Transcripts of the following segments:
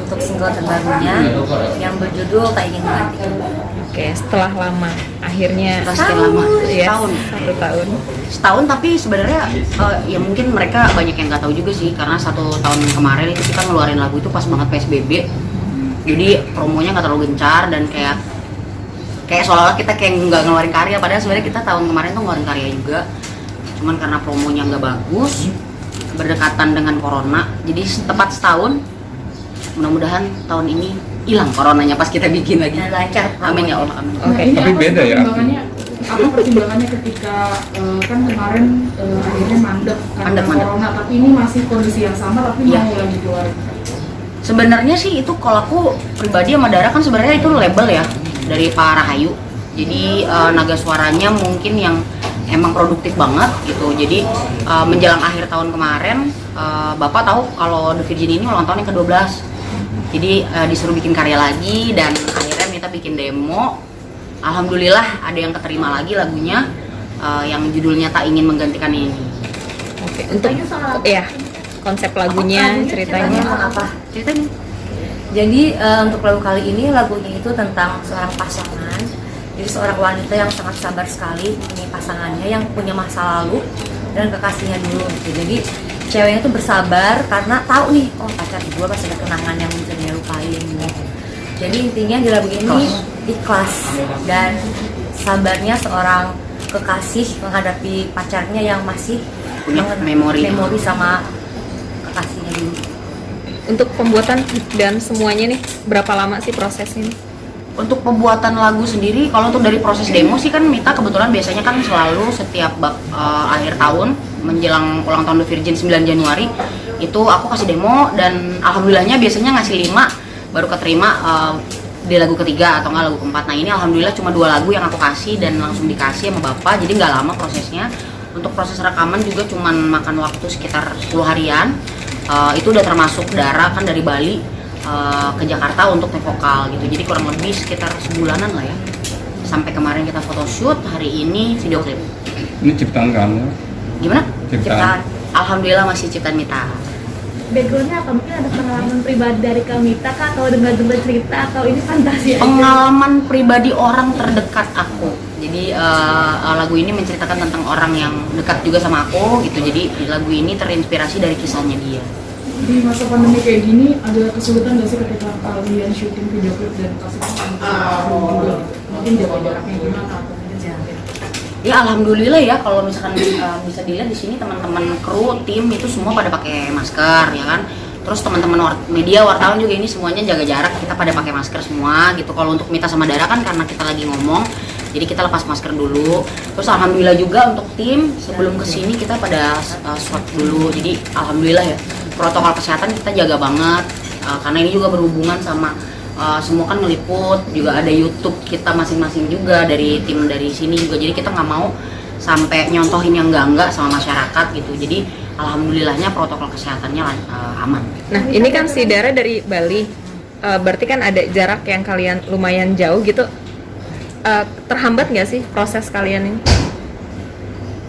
untuk single terbarunya yang berjudul Tak Ingin Menggantikan. Oke, setelah lama akhirnya Sekian lama, yes, setahun. 1 tahun. Setahun, tapi sebenarnya ya mungkin mereka banyak yang nggak tahu juga sih, karena 1 tahun kemarin itu kita ngeluarin lagu itu pas banget PSBB, jadi promonya nggak terlalu gencar dan kayak seolah-olah kita kayak nggak ngeluarin karya, padahal sebenarnya kita tahun kemarin tuh ngeluarin karya juga, cuman karena promonya nggak bagus, berdekatan dengan corona, jadi tepat setahun. Mudah-mudahan tahun ini hilang coronanya pas kita bikin lagi. Dan lancar. Amin ya Allah, amin. Oke. Ini Tapi apa beda ya. Apa pertimbangannya ketika kan kemarin akhirnya mandek karena Mandek. corona, tapi ini masih kondisi yang sama tapi Iya. mau lagi keluar. Sebenarnya sih itu kalau aku pribadi sama Dara kan sebenarnya itu label ya dari Pak Rahayu. Jadi naga suaranya mungkin yang emang produktif banget gitu. Jadi menjelang akhir tahun kemarin Bapak tahu kalau The Virgin ini ulang tahun yang ke-12. Jadi disuruh bikin karya lagi dan akhirnya minta bikin demo. Alhamdulillah ada yang keterima lagi lagunya yang judulnya Tak Ingin Menggantikan ini. Oke, untuk ya konsep lagunya, ceritanya. Apa? Ceritanya Jadi untuk lagu kali ini lagunya itu tentang seorang pasangan. Jadi seorang wanita yang sangat sabar sekali punya pasangannya yang punya masa lalu dan kekasihnya dulu gitu. Jadi ceweknya tuh bersabar karena tahu nih, oh pacar gue pasti ada kenangan yang bisa dia lupain gitu. Jadi intinya di lagu ini ikhlas dan sabarnya seorang kekasih menghadapi pacarnya yang masih punya memori. sama kekasihnya dulu. Untuk pembuatan dan semuanya nih berapa lama sih prosesnya? Untuk pembuatan lagu sendiri, kalau untuk dari proses demo sih kan Mita kebetulan biasanya kan selalu setiap akhir tahun menjelang ulang tahun The Virgin 9 Januari itu aku kasih demo dan alhamdulillahnya biasanya ngasih 5 baru keterima di lagu ketiga atau enggak lagu keempat. Nah ini alhamdulillah cuma 2 lagu yang aku kasih dan langsung dikasih sama Bapak, jadi nggak lama prosesnya. Untuk proses rekaman juga cuma makan waktu sekitar 10 harian. Itu udah termasuk Dara kan dari Bali ke Jakarta untuk take vokal gitu, jadi kurang lebih sekitar sebulanan lah ya, sampai kemarin kita photoshoot, hari ini video klip. Ini ciptaan kamu? Gimana? Ciptaan. Alhamdulillah masih ciptaan Mita. Backgroundnya apa? Mungkin ada pengalaman pribadi dari Kamita kah? Atau dengar-dengar cerita atau ini fantasi aja? Pengalaman pribadi orang terdekat aku. Jadi lagu ini menceritakan tentang orang yang dekat juga sama aku gitu. Jadi lagu ini terinspirasi dari kisahnya dia. Di masa pandemi kayak gini ada kesulitan nggak sih ketika kalian syuting video klip dan kasih kru juga? Mungkin jaga jaraknya gimana atau mungkin seperti apa? Ya alhamdulillah ya kalau misalkan bisa dilihat di sini teman-teman kru tim itu semua pada pakai masker ya kan. Terus teman-teman media wartawan juga ini semuanya jaga jarak, kita pada pakai masker semua gitu. Kalau untuk Mita sama Dara kan karena kita lagi ngomong, jadi kita lepas masker dulu. Terus alhamdulillah juga untuk tim sebelum kesini kita pada swab dulu. Jadi alhamdulillah ya protokol kesehatan kita jaga banget karena ini juga berhubungan sama semua kan ngeliput, juga ada YouTube kita masing-masing juga dari tim dari sini juga. Jadi kita nggak mau sampai nyontohin yang enggak sama masyarakat gitu. Jadi alhamdulillahnya protokol kesehatannya aman. Nah, ini kan si Dara dari Bali. Berarti kan ada jarak yang kalian lumayan jauh gitu. Terhambat nggak sih proses kalian ini?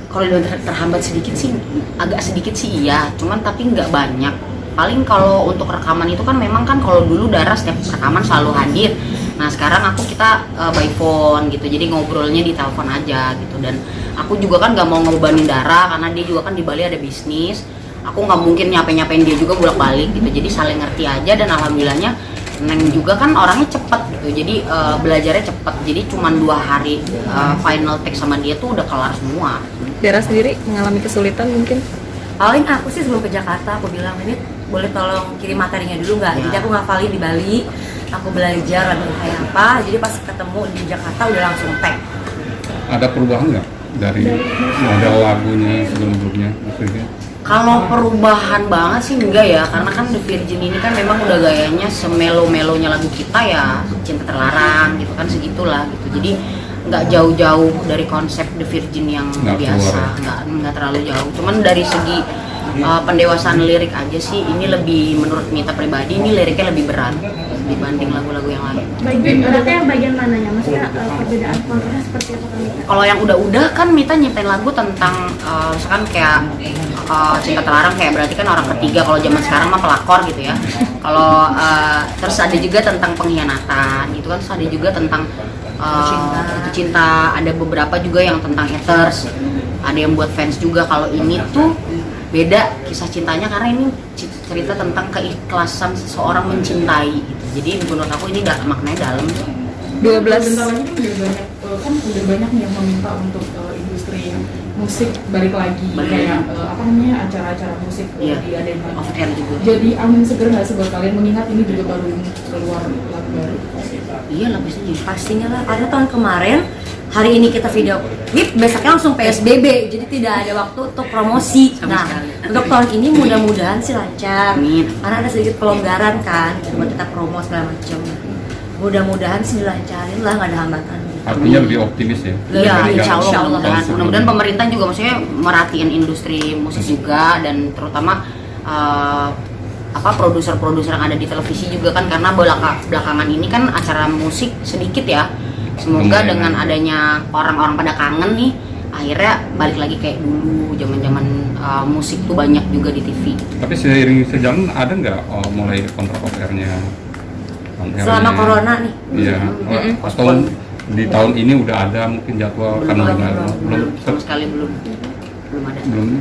Kalau terhambat sedikit sih, agak sedikit sih iya, cuman tapi nggak banyak. Paling kalau untuk rekaman itu kan memang kan kalau dulu Dara setiap rekaman selalu hadir. Nah sekarang kita by phone gitu, jadi ngobrolnya di telepon aja gitu. Dan aku juga kan nggak mau ngebebanin Dara karena dia juga kan di Bali ada bisnis. Aku nggak mungkin nyapain dia juga bolak-balik gitu, jadi saling ngerti aja. Dan alhamdulillahnya Neng juga kan orangnya cepet gitu, jadi belajarnya cepet. Jadi cuma 2 hari final take sama dia tuh udah kelar semua. Dara sendiri mengalami kesulitan mungkin? Paling aku sih sebelum ke Jakarta aku bilang ini boleh tolong kirim materinya dulu nggak? Ya. Jadi aku ngafalin di Bali, aku belajar lagu kayak apa. Jadi pas ketemu di Jakarta udah langsung tag. Ada perubahan nggak dari model lagunya sebelum-sebelumnya maksudnya? Kalau perubahan banget sih enggak ya, karena kan The Virgin ini kan memang udah gayanya semelo-melonya lagu kita ya, Cinta Terlarang gitu kan, segitulah gitu. Jadi nggak jauh-jauh dari konsep The Virgin yang Nggak biasa, nggak terlalu jauh. Cuman dari segi pendewasaan lirik aja sih, ini lebih menurut Mita pribadi ini liriknya lebih berat. dibanding lagu-lagu yang lain. Bagian beratnya yang bagian mananya? Maksudnya perbedaan kontennya seperti apa Kak Mita? Kalau yang udah kan Mita nyiptain lagu tentang misalkan kayak cinta terlarang, kayak berarti kan orang ketiga, kalau zaman sekarang mah pelakor gitu ya. Kalau terus ada juga tentang pengkhianatan gitu kan, terus ada juga tentang jatuh cinta, ada beberapa juga yang tentang haters, ada yang buat fans juga. Kalau ini tuh beda kisah cintanya karena ini cerita tentang keikhlasan seseorang mencintai gitu. Jadi menurut aku ini maknanya dalam. 12 Bentar lagi kan udah banyak nih yang meminta untuk industri musik balik lagi, kayak apa namanya, acara-acara musik Iya. diadain lagi. Off air juga. Jadi angin seger nggak sih buat kalian, mengingat ini juga baru keluar lagu baru? Iya lah biasanya. Pastinya lah, karena tahun kemarin hari ini kita video klip, besoknya langsung PSBB, jadi tidak ada waktu untuk promosi. Sama Nah, sekali. untuk tahun ini mudah-mudahan sih lancar, Amin. karena ada sedikit pelonggaran kan, gitu, buat kita promo segala macam. Mudah-mudahan sih dilancarin lah, nggak ada hambatan. Artinya lebih optimis ya. Iya, dibandingkan insya Allah Insya Allah. mudah-mudahan. Mudah-mudahan pemerintah juga maksudnya merhatiin industri musik juga, dan terutama apa produser-produser yang ada di televisi juga kan, karena belakangan ini kan acara musik sedikit ya. Semoga dengan adanya orang-orang pada kangen nih, akhirnya balik lagi kayak dulu zaman-zaman musik tuh banyak juga di TV. Tapi seiring sejalan ada nggak mulai kontrak OPR-nya? Selama corona nih. Iya. Atau di tahun ini udah ada mungkin jadwal kan Belum. belum Sama sekali belum ada.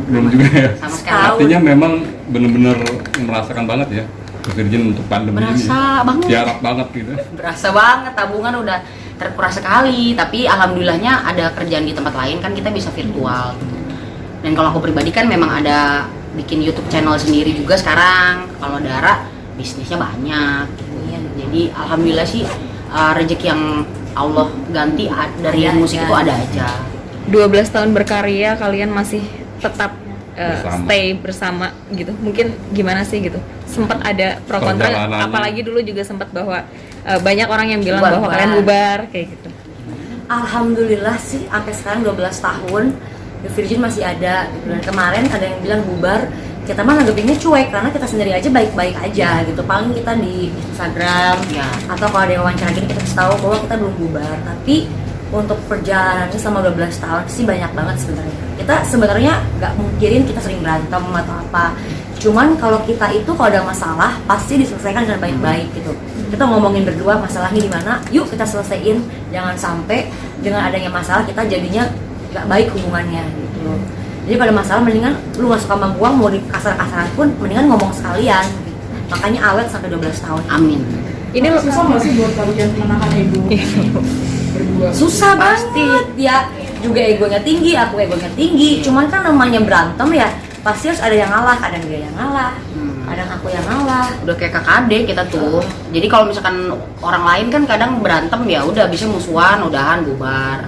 belum juga ya. Sama sekali. Artinya memang benar-benar merasakan banget ya Virgin untuk pandemi ini. Berasa banget. Tiarap banget gitu. Berasa banget, tabungan udah terkuras sekali, tapi alhamdulillahnya ada kerjaan di tempat lain kan, kita bisa virtual gitu. Dan kalau aku pribadi kan memang ada bikin YouTube channel sendiri juga sekarang. Kalau Dara bisnisnya banyak gitu. Jadi alhamdulillah sih rezeki yang Allah ganti dari Ada musik aja. itu ada aja. 12 tahun berkarya, kalian masih tetap Bersama. stay bersama gitu. Mungkin gimana sih gitu? Sempat ada pro kontra, Perjalanannya. apalagi dulu juga sempat bahwa banyak orang yang bilang Bubar, bahwa bubar. kalian bubar kayak gitu. Alhamdulillah sih sampai sekarang 12 tahun The Virgin masih ada gitu. Dan kemarin ada yang bilang bubar, kita mah nanggepinnya cuek karena kita sendiri aja baik-baik aja gitu. Paling kita di Instagram Ya. atau kalau ada yang wawancara gini kita kasih tahu bahwa kita belum bubar. Tapi untuk perjalanannya selama 12 tahun sih banyak banget sebenarnya. Kita sebenarnya nggak mungkirin kita sering berantem atau apa. Cuman kalau kita itu kalau ada masalah pasti diselesaikan dengan baik-baik gitu. Kita ngomongin berdua masalahnya di mana, yuk kita selesaiin. Jangan sampai dengan adanya masalah kita jadinya nggak baik hubungannya gitu. Jadi pada masalah mendingan lu nggak suka sama gua, mau di kasar-kasaran pun mendingan ngomong sekalian gitu. Makanya awet sampai 12 tahun. Amin. Ini Susah nggak sih buat kalian menahan ego berdua? Susah banget, dia juga egonya tinggi, aku egonya tinggi. Cuman kan namanya berantem ya pasti harus ada yang ngalah, kadang dia yang ngalah, kadang aku yang ngalah. Udah kayak kakak adik kita tuh. Jadi kalau misalkan orang lain kan kadang berantem ya udah bisa musuhan, udahan, bubar.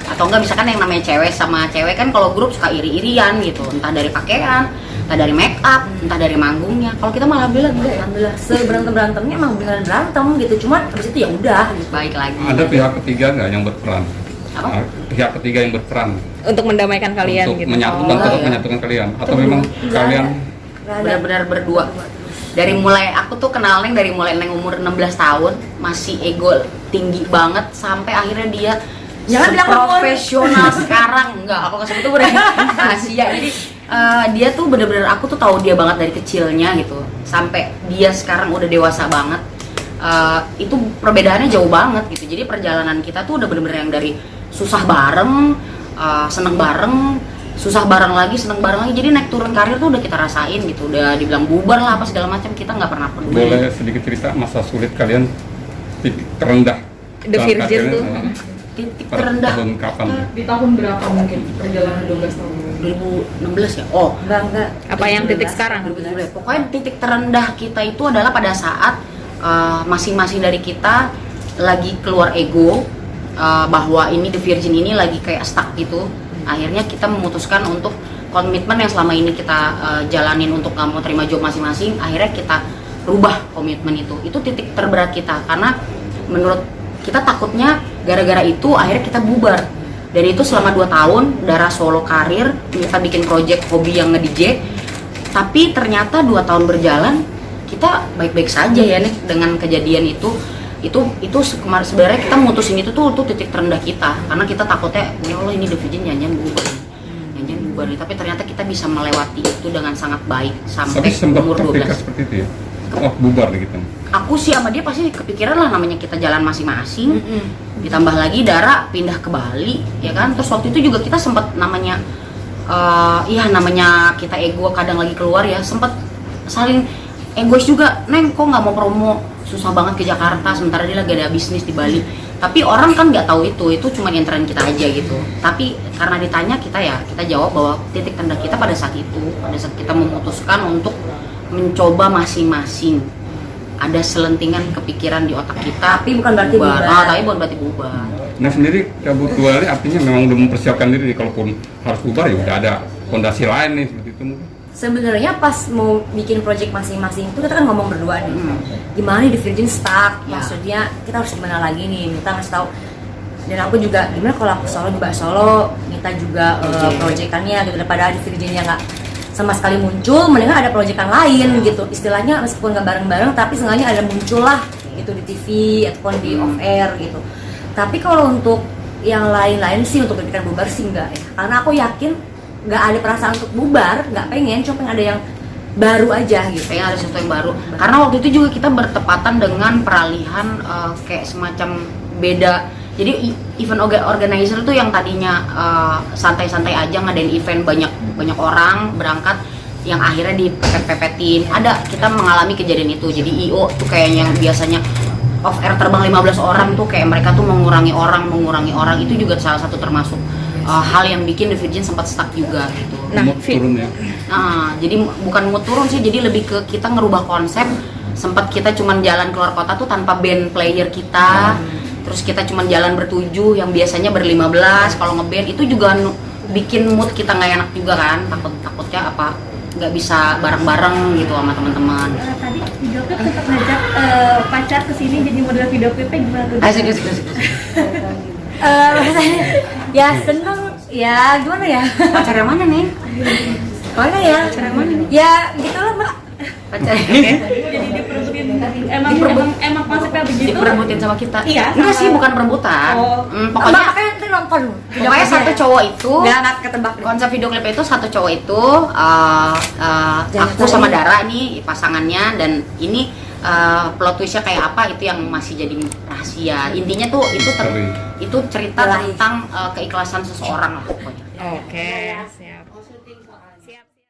Atau enggak misalkan yang namanya cewek sama cewek kan kalau grup suka iri-irian gitu, entah dari pakaian, entah dari make up, entah dari manggungnya. Kalau kita malah bilang enggak ya, Alhamdulillah, seberantem-berantemnya emang beneran berantem gitu. Cuman habis itu ya udah gitu. baik lagi. Ada pihak ketiga nggak yang berperan? Apa? Pihak ketiga yang berperan untuk mendamaikan kalian untuk gitu. menyatukan, Oh, tetap iya. menyatukan kalian, atau Itu memang nggak kalian ada. Nggak ada. Benar-benar berdua. Dari mulai aku tuh kenal Neng dari mulai Neng umur 16 tahun masih ego tinggi banget sampai akhirnya dia Jangan bilang umur. profesional sekarang. Enggak, aku kasih itu bener rahasia. Jadi dia tuh bener-bener, aku tuh tahu dia banget dari kecilnya gitu sampai dia sekarang udah dewasa banget. Itu perbedaannya jauh banget gitu. Jadi perjalanan kita tuh udah bener-bener yang dari susah bareng, seneng bareng, susah bareng lagi, seneng bareng lagi. Jadi naik turun karir tuh udah kita rasain gitu. Udah dibilang bubar lah apa segala macam, kita nggak pernah peduli. boleh sedikit cerita masa sulit kalian, titik terendah The dalam Virgin karirnya, tuh. Titik per terendah tahun kapan? Di tahun berapa mungkin perjalanan 12 tahun? 2016 ya. Oh, Enggak. Apa yang titik sekarang? 2017. Pokoknya titik terendah kita itu adalah pada saat masing-masing dari kita lagi keluar ego, bahwa ini The Virgin ini lagi kayak stuck gitu. Akhirnya kita memutuskan untuk komitmen yang selama ini kita jalanin untuk nggak mau terima job masing-masing. Akhirnya kita rubah komitmen itu. Itu titik terberat kita karena menurut kita takutnya gara-gara itu akhirnya kita bubar. Dan itu selama 2 tahun Dara solo karir, kita bikin project hobi yang nge-DJ. Tapi ternyata 2 tahun berjalan kita baik-baik saja ya nih dengan kejadian itu kemarin sebenarnya kita mutusin itu tuh titik terendah kita karena kita takutnya ya Allah ini The Virgin nyanyian bubar nih. Tapi ternyata kita bisa melewati itu dengan sangat baik sampai Tapi sempat umur terpikat 12. seperti itu ya. Oh, bubar nih kita. Aku sih sama dia pasti kepikiran lah, namanya kita jalan masing-masing. Ditambah lagi Dara pindah ke Bali ya kan. Terus waktu itu juga kita sempat namanya namanya kita ego kadang lagi keluar ya, sempat saling egois juga. Neng kok nggak mau promo, susah banget ke Jakarta sementara dia lagi ada bisnis di Bali. Tapi orang kan nggak tahu itu cuma intern kita aja gitu. Tapi karena ditanya kita jawab bahwa titik terendah kita pada saat kita memutuskan untuk mencoba masing-masing. Ada selentingan kepikiran di otak kita, Tapi bukan berarti bubar. Tapi bukan berarti bubar. Nah sendiri cabut 2 hari artinya memang udah mempersiapkan diri nih, kalaupun harus bubar ya udah ada fondasi lain nih seperti itu mungkin. Sebenarnya pas mau bikin project masing-masing itu kita kan ngomong berdua nih, gimana nih The Virgin stuck, Ya. maksudnya kita harus gimana lagi nih, Mita ngasih tahu. Dan aku juga gimana kalau aku solo juga solo, Mita juga projectannya gitu, daripada The Virgin yang nggak sama sekali muncul, mendingan ada proyekan lain gitu, istilahnya meskipun nggak bareng-bareng tapi seenggaknya ada muncul lah gitu di TV ataupun di off air gitu. Tapi kalau untuk yang lain-lain sih, untuk kepikiran bubar sih enggak ya, karena aku yakin nggak ada perasaan untuk bubar, nggak pengen, cuma pengen ada yang baru aja gitu. Pengen ada sesuatu yang baru. Karena waktu itu juga kita bertepatan dengan peralihan kayak semacam beda. Jadi event organizer tuh yang tadinya santai-santai aja ngadain event banyak orang berangkat, yang akhirnya dipepet-pepetin. Kita mengalami kejadian itu. Jadi IO tuh kayak yang biasanya off air terbang 15 orang tuh kayak mereka tuh mengurangi orang itu juga salah satu termasuk hal yang bikin The Virgin sempat stuck juga gitu. Mood turun ya. Nah, jadi bukan mood turun sih, jadi lebih ke kita ngerubah konsep. Sempat kita cuman jalan keluar kota tuh tanpa band player kita. Terus kita cuman jalan bertujuh yang biasanya ber-15, kalau ngeband itu juga bikin mood kita nggak enak juga kan. Takutnya apa nggak bisa bareng-bareng gitu sama teman-teman. Tadi video klip sempat ngajak pacar kesini jadi model video klipnya gimana tuh? Asik. Rasanya ya seneng, ya gimana ya? Pacar yang mana nih? Mana ya? Pacar yang mana nih? Ya gitulah Mbak. Pacar Jadi diperebutin emang konsepnya begitu. diperebutin sama kita. Iya, Enggak sama- sih, bukan perebutan. Oh. Pokoknya Makanya nanti nonton. Pokoknya satu cowok itu nggak ketebak. konsep video klip itu satu cowok itu Jangan aku sama salah. Dara nih pasangannya, dan ini plot twistnya kayak apa itu yang masih jadi rahasia. Intinya tuh itu cerita Ilahi. tentang keikhlasan seseorang lah pokoknya. Oke, siap.